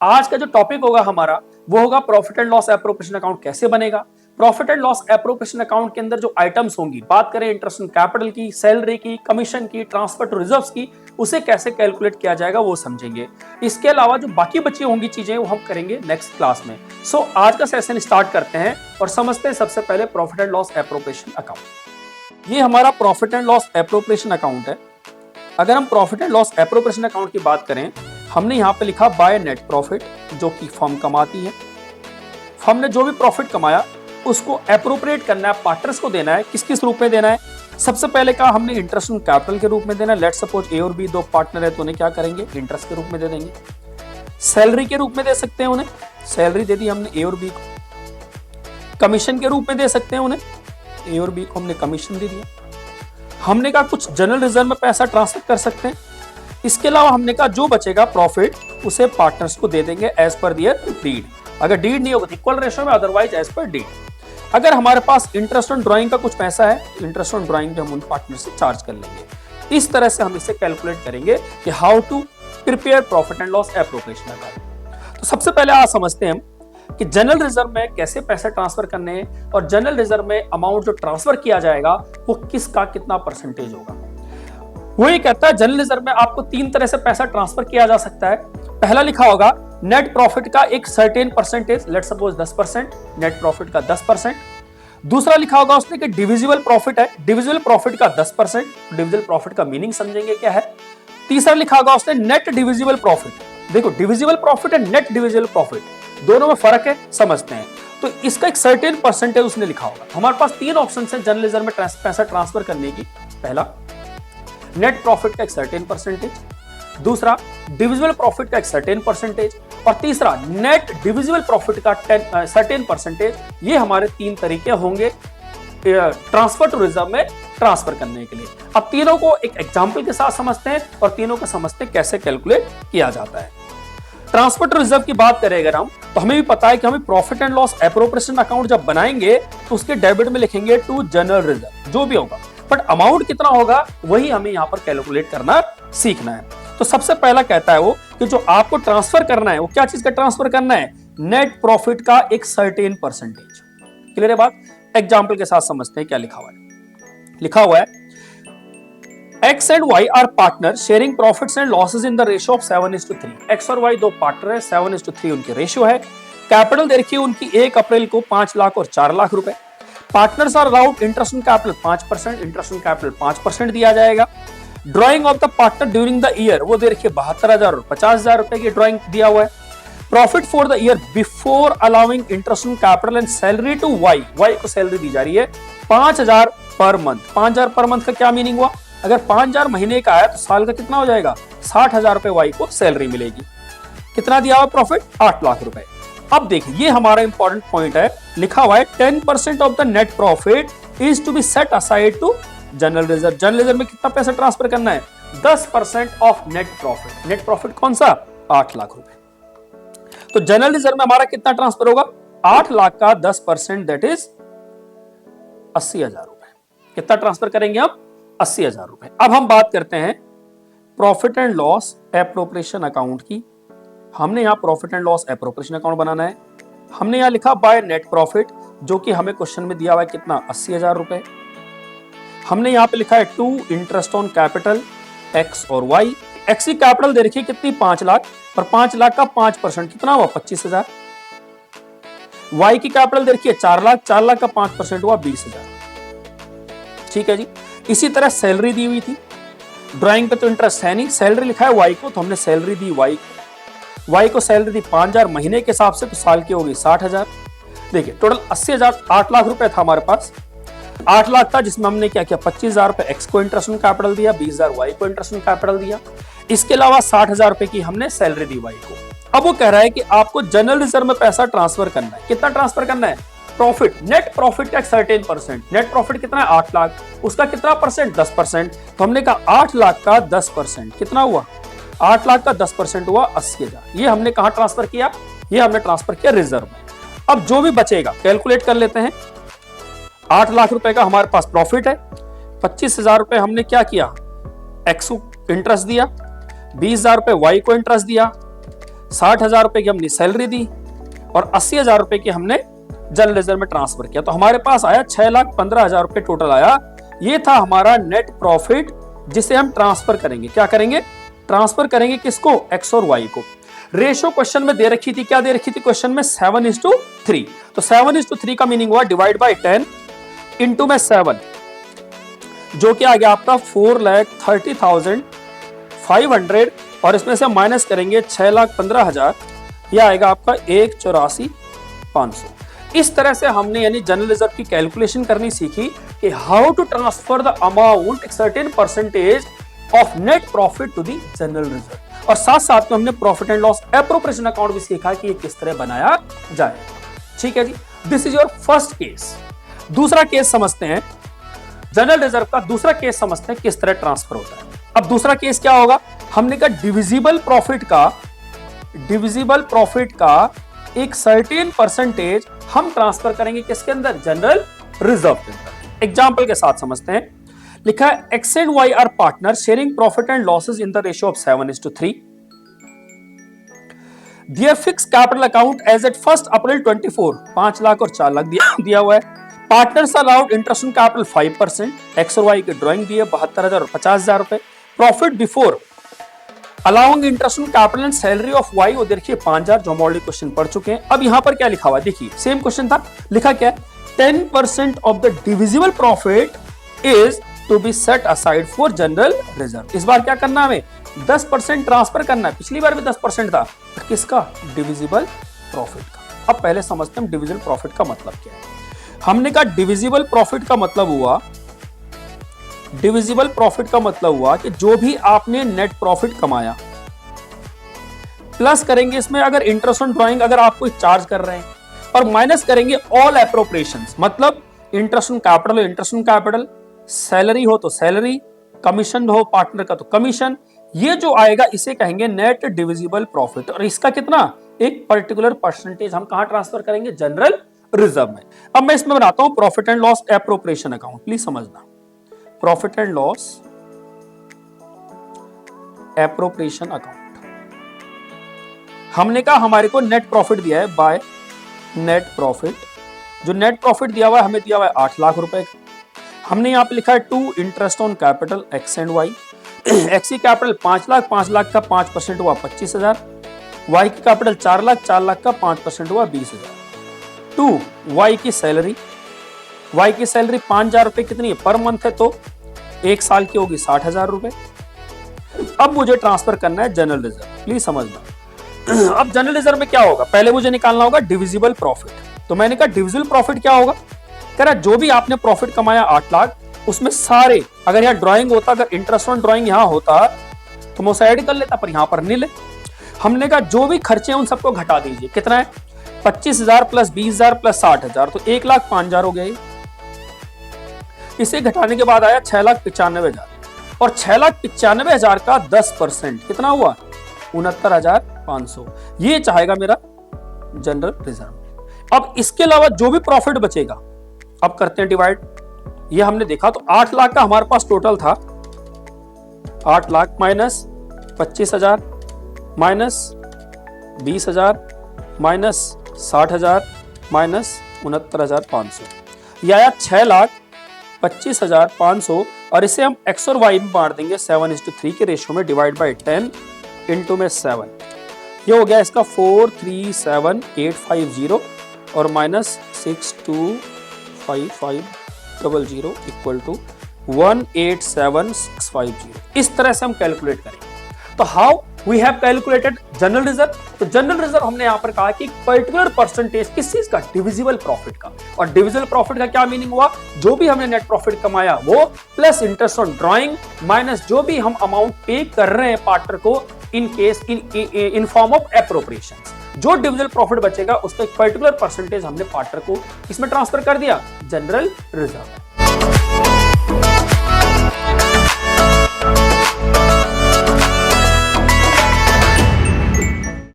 आज का जो टॉपिक होगा हमारा वो होगा profit and loss appropriation account कैसे बनेगा। Profit and loss appropriation account के अंदर जो आइटम्स होंगी, बात करें इंटरेस्ट ऑन कैपिटल की, सैलरी की, कमीशन की, ट्रांसफर टू रिजर्व्स की, उसे कैसे कैलकुलेट किया जाएगा वो समझेंगे। इसके अलावा जो बाकी बची होंगी चीजें वो हम करेंगे नेक्स्ट क्लास में। सो आज का सेशन स्टार्ट करते हैं और समझते हैं सबसे पहले profit and loss appropriation account. ये हमारा profit and loss appropriation account है। अगर हम profit and loss appropriation account की बात करें, हमने यहाँ पे लिखा बाय नेट प्रॉफिट, जो कि फर्म कमाती है। फर्म ने जो भी प्रॉफिट कमाया उसको एप्रोप्रिएट करना है, पार्टनर्स को देना है। किस किस रूप में देना है? सबसे पहले कहा हमने इंटरेस्ट ऑन कैपिटल के रूप में देना है। लेट्स सपोज ए और बी दो पार्टनर है तो उन्हें क्या करेंगे? इंटरेस्ट के रूप में दे देंगे। सैलरी के रूप में दे सकते हैं उन्हें, सैलरी दे दी हमने ए और बी को। कमीशन के रूप में दे सकते हैं उन्हें, ए और बी को हमने कमीशन दे दिया। हमने कहा कुछ जनरल रिजर्व में पैसा ट्रांसफर कर सकते हैं। इसके अलावा हमने कहा जो बचेगा प्रॉफिट उसे पार्टनर्स को दे देंगे एज पर दियर डीड। अगर डीड नहीं होगा तो इक्वल रेशियो में, अदरवाइज एज पर डीड। अगर हमारे पास इंटरेस्ट ऑन ड्राइंग का कुछ पैसा है, इंटरेस्ट ऑन ड्राइंग भी हम उन पार्टनर से चार्ज कर लेंगे। इस तरह से हम इसे कैलकुलेट करेंगे कि how to prepare profit and loss appropriation account. तो सबसे पहले आज समझते हैं हम कि जनरल रिजर्व में कैसे पैसे ट्रांसफर करने हैं और जनरल रिजर्व में अमाउंट जो ट्रांसफर किया जाएगा वो किसका कितना परसेंटेज होगा। वो ये कहता है जनरल रिजर्व में आपको तीन तरह से पैसा ट्रांसफर किया जा सकता है। पहला लिखा होगा नेट प्रॉफिट का एक certain percentage, let's suppose 10%, net profit का 10%। दूसरा लिखा होगा उसने कि डिविजिबल प्रॉफिट है, डिविजिबल प्रॉफिट का 10%। डिविजिबल प्रॉफिट का मीनिंग समझेंगे क्या है। तीसरा लिखा होगा उसने नेट डिविजिबल प्रॉफिट। देखो डिविजिबल प्रॉफिट है, नेट डिविजिबल प्रॉफिट, दोनों में फर्क है, समझते हैं। तो इसका एक सर्टेन परसेंटेज उसने लिखा होगा। हमारे पास तीन ऑप्शन है जनरल रिजर्व में पैसा ट्रांसफर करने की। पहला नेट प्रॉफिट का एक सर्टेन परसेंटेज, दूसरा डिविजिबल प्रॉफिट का एक सर्टेन परसेंटेज और तीसरा नेट डिविजिबल प्रॉफिट का सर्टेन परसेंटेज। ये हमारे तीन तरीके होंगे ट्रांसफर टू रिजर्व में ट्रांसफर करने के लिए। अब तीनों को एक एग्जांपल के साथ समझते हैं और तीनों को समझते हैं कैसे कैलकुलेट किया जाता है। ट्रांसफर टू रिजर्व की बात करें अगर हम, तो हमें भी पता है कि हमें profit and loss appropriation account जब बनाएंगे तो उसके डेबिट में लिखेंगे टू जनरल रिजर्व, जो भी होगा, बट अमाउंट कितना होगा वही हमें यहां पर कैलकुलेट करना सीखना है। तो सबसे पहला कहता है वो कि जो आपको ट्रांसफर करना है वो क्या चीज का ट्रांसफर करना है? नेट प्रॉफिट का एक सर्टेन परसेंटेज। क्लियर है बात? एग्जांपल के साथ समझते हैं क्या लिखा हुआ है। लिखा हुआ है X and Y are partner sharing profits and losses in the ratio of 7:3। X और Y दो पार्टनर है, 7:3 उनकी रेशियो है। कैपिटल दे रखी है उनकी 1 अप्रैल को 5 लाख और 4 लाख रुपए। Partners are allowed interest on capital 5%, interest on capital 5% दिया जाएगा। Drawing of the partner during the year वो दे रखिए 72,000 और 50,000 रुपए की ड्राइंग दिया हुआ है। Profit for the year before allowing interest on capital and salary to Y को सैलरी दी जा रही है 5,000 पर मंथ। 5,000 पर मंथ का क्या मीनिंग हुआ? अगर 5,000 महीने का आया तो साल का कितना हो जाएगा? 60,000 रुपए वाई को सैलरी मिलेगी। कितना दिया हुआ प्रॉफिट? 8 लाख रुपए। अब देखिए ये हमारा इंपॉर्टेंट पॉइंट है, लिखा हुआ है 10% of the net profit is to be set aside to general reserve. General reserve में कितना पैसा ट्रांसफर करना है? 10% of net profit. Net profit कौन सा? 8 लाख रुपए। तो जनरल रिजर्व में हमारा कितना ट्रांसफर होगा? 8 लाख का 10% दैट इज 80,000 रुपए। कितना ट्रांसफर करेंगे हम? 80,000 रुपए। अब हम बात करते हैं profit and loss appropriation account की। हमने यहां profit and loss appropriation account बनाना है। हमने यहां लिखा बाय नेट प्रॉफिट, जो कि हमें क्वेश्चन में दिया हुआ है कितना? 80,000 रुपए। हमने यहां पे लिखा है to interest on capital X और वाई। एक्स की कैपिटल दे रखी है कितनी? 5 लाख, और 5 लाख का 5% कितना हुआ? 25,000। वाई की कैपिटल दे रखी है 4 लाख, 4 लाख का 5% हुआ 20,000। ठीक है जी। इसी तरह सैलरी दी हुई थी, ड्राइंग पे तो इंटरेस्ट है नहीं, सैलरी लिखा है वाई को तो हमने सैलरी दी वाई को। वाई को सैलरी दी 5,000 महीने के हिसाब से, तो साल की होगी 60,000। देखिए टोटल 80,000, 8 लाख रुपए था हमारे पास। 8 लाख था जिसमें हमने क्या किया? 25,000 रुपए एक्स को इंटरेस्ट ऑन कैपिटल दिया, 20,000 वाई को इंटरेस्ट ऑन कैपिटल दिया। इसके अलावा 60,000 रुपए की हमने सैलरी दी वाई को। अब वो कह रहा है कि आपको जनरल रिजर्व में पैसा ट्रांसफर करना है। कितना ट्रांसफर करना है? प्रॉफिट, नेट प्रॉफिट का 13%। नेट प्रॉफिट कितना है? 8 लाख। उसका कितना परसेंट? 10%। तो हमने कहा 8 लाख का 10% कितना हुआ? 8 लाख का 10% हुआ 80,000। ये हमने कहा ट्रांसफर किया? ये हमने ट्रांसफर किया रिजर्व में। अब जो भी बचेगा कैलकुलेट कर लेते हैं। 8 लाख रुपए का हमारे पास प्रॉफिट है, 25,000 रुपए हमने क्या किया? एक्स को इंटरेस्ट दिया, 20,000 रुपए वाई को इंटरेस्ट दिया, 60,000 रुपए की हमने सैलरी दी और 80,000 रुपए की हमने जनरल रिजर्व में ट्रांसफर किया, तो हमारे पास आया 6,15,000 रुपए टोटल आया। ये था हमारा नेट प्रॉफिट जिसे हम ट्रांसफर करेंगे। क्या करेंगे? ट्रांसफर करेंगे किसको? एक्स और वाई को। रेशो क्वेश्चन में दे रखी थी, क्या दे रखी थी क्वेश्चन में? 7:3। तो 7:3 का मीनिंग हुआ डिवाइड बाई 10 इंटू में 7, जो कि आ गया आपका 4,30,500 और इसमें से माइनस करेंगे 6,15,000, यह आएगा आपका 1,84,500। इस तरह से हमने यानी जनरल रिजर्व की कैलकुलेशन करनी सीखी कि how to transfer the amount certain percentage of net profit to the general reserve. और साथ साथ में हमने profit and loss appropriation account भी सीखा कि ये किस तरह बनाया जाए। ठीक है जी, this is your first case. दूसरा केस समझते हैं, जनरल रिजर्व का दूसरा केस समझते हैं किस तरह ट्रांसफर होता है। अब दूसरा केस क्या होगा? हमने कहा डिविजिबल प्रॉफिट का एक सर्टेन परसेंटेज हम ट्रांसफर करेंगे किसके अंदर? जनरल रिजर्व के अंदर। एग्जांपल के साथ समझते हैं। लिखा है X and Y are partner sharing profit and losses in the ratio of 7:3। Their fix capital account as at 1 April 24, 5 lakh और 4 लाख दिया हुआ है। Partners allowed interest on capital 5%। X और वाई की ड्राइंग दी है 72,000 और 50,000 रुपए। Profit before allowing interest on capital and salary of Y, वो देखिए 5,000, जो हम ऑलरेडी क्वेश्चन पढ़ चुके हैं। अब यहां पर क्या लिखा हुआ है? देखिए सेम क्वेश्चन था, लिखा क्या है? 10% of the divisible profit is to be set aside for general reserve. इस बार क्या करना है? हमें 10% ट्रांसफर करना है। पिछली बार भी 10% था, किसका? डिविजिबल प्रॉफिट का। अब पहले समझते हैं डिविजिबल प्रॉफिट का मतलब क्या है। हमने कहा डिविजिबल प्रॉफिट का मतलब हुआ कि जो भी आपने नेट प्रॉफिट कमाया प्लस करेंगे इसमें अगर इंटरेस्ट ऑन ड्राइंग अगर आप कोई चार्ज कर रहे हैं, और माइनस करेंगे ऑल एप्रोप्रिएशंस, मतलब इंटरेस्ट ऑन कैपिटल, सैलरी हो तो सैलरी, कमीशन हो पार्टनर का तो कमीशन, ये जो आएगा इसे कहेंगे नेट डिविजिबल प्रॉफिट। और इसका कितना? एक पर्टिकुलर परसेंटेज हम कहां ट्रांसफर करेंगे? जनरल रिजर्व में। अब मैं इसमें बनाता हूं profit and loss appropriation account, please समझना। Profit and loss appropriation account, हमने कहा हमारे को नेट प्रॉफिट दिया है बाय नेट प्रॉफिट। जो नेट प्रॉफिट दिया हुआ है हमें दिया हुआ है 8 लाख रुपए का। हमने यहां पे लिखा है to interest on capital X and Y. X की कैपिटल 5 लाख, 5 लाख का 5% हुआ 25,000। वाई की कैपिटल 4 लाख, 4 लाख का 5% हुआ 20,000। टू वाई की सैलरी 5,000 रुपए कितनी है? पर मंथ है, तो 1 साल की होगी 60,000 रुपए। अब मुझे ट्रांसफर करना है जनरल रिजर्व, प्लीज समझना। अब जनरल रिजर्व में क्या होगा? पहले मुझे निकालना होगा डिविजिबल प्रॉफिट। तो मैंने कहा डिविजिबल प्रॉफिट क्या होगा? कह रहा जो भी आपने प्रॉफिट कमाया 8 लाख, उसमें सारे, अगर यहाँ ड्राइंग होता, अगर इंटरेस्ट ऑन ड्राइंग यहाँ होता तो मैं उसे ऐड कर लेता, पर यहाँ पर नहीं ले। हमने कहा जो भी खर्चे हैं उन सबको घटा दीजिए। कितना है? 25,000 प्लस 20,000 प्लस 60,000, तो 1,05,000 हो गया। इसे घटाने के बाद आया 6,95,000 और 6,95,000 का 10% कितना हुआ? 69,500। ये चाहेगा मेरा जनरल रिजर्व। अब इसके अलावा जो भी प्रॉफिट बचेगा, अब करते हैं डिवाइड। ये हमने देखा तो 8 लाख का हमारे पास टोटल था। 8 lakh minus 25,000 minus 20,000 minus 60,000 minus 69,500, यह आया 6,25,500। और इसे हम एक्स और वाई में बांट देंगे 7:3 के रेशियो में, डिवाइड बाई 10 इंटू में 7। ये हो गया इसका 437,850 और माइनस 625500 इक्वल टू 187,650। इस तरह से हम कैलकुलेट करेंगे। तो how we have calculated general reserve? तो जनरल रिजर्व हमने यहां पर कहा कि पर्टिकुलर परसेंटेज किस चीज का? डिविजिबल प्रॉफिट का। और डिविजिबल प्रॉफिट का क्या मीनिंग हुआ? जो भी हमने नेट प्रॉफिट कमाया वो plus interest on drawing minus जो भी हम अमाउंट पे कर रहे हैं पार्टनर को इन फॉर्म ऑफ एप्रोप्रिएशंस। जो डिविजिबल प्रॉफिट बचेगा उसका एक पर्टिकुलर परसेंटेज हमने पार्टनर को इसमें ट्रांसफर कर दिया जनरल रिजर्व।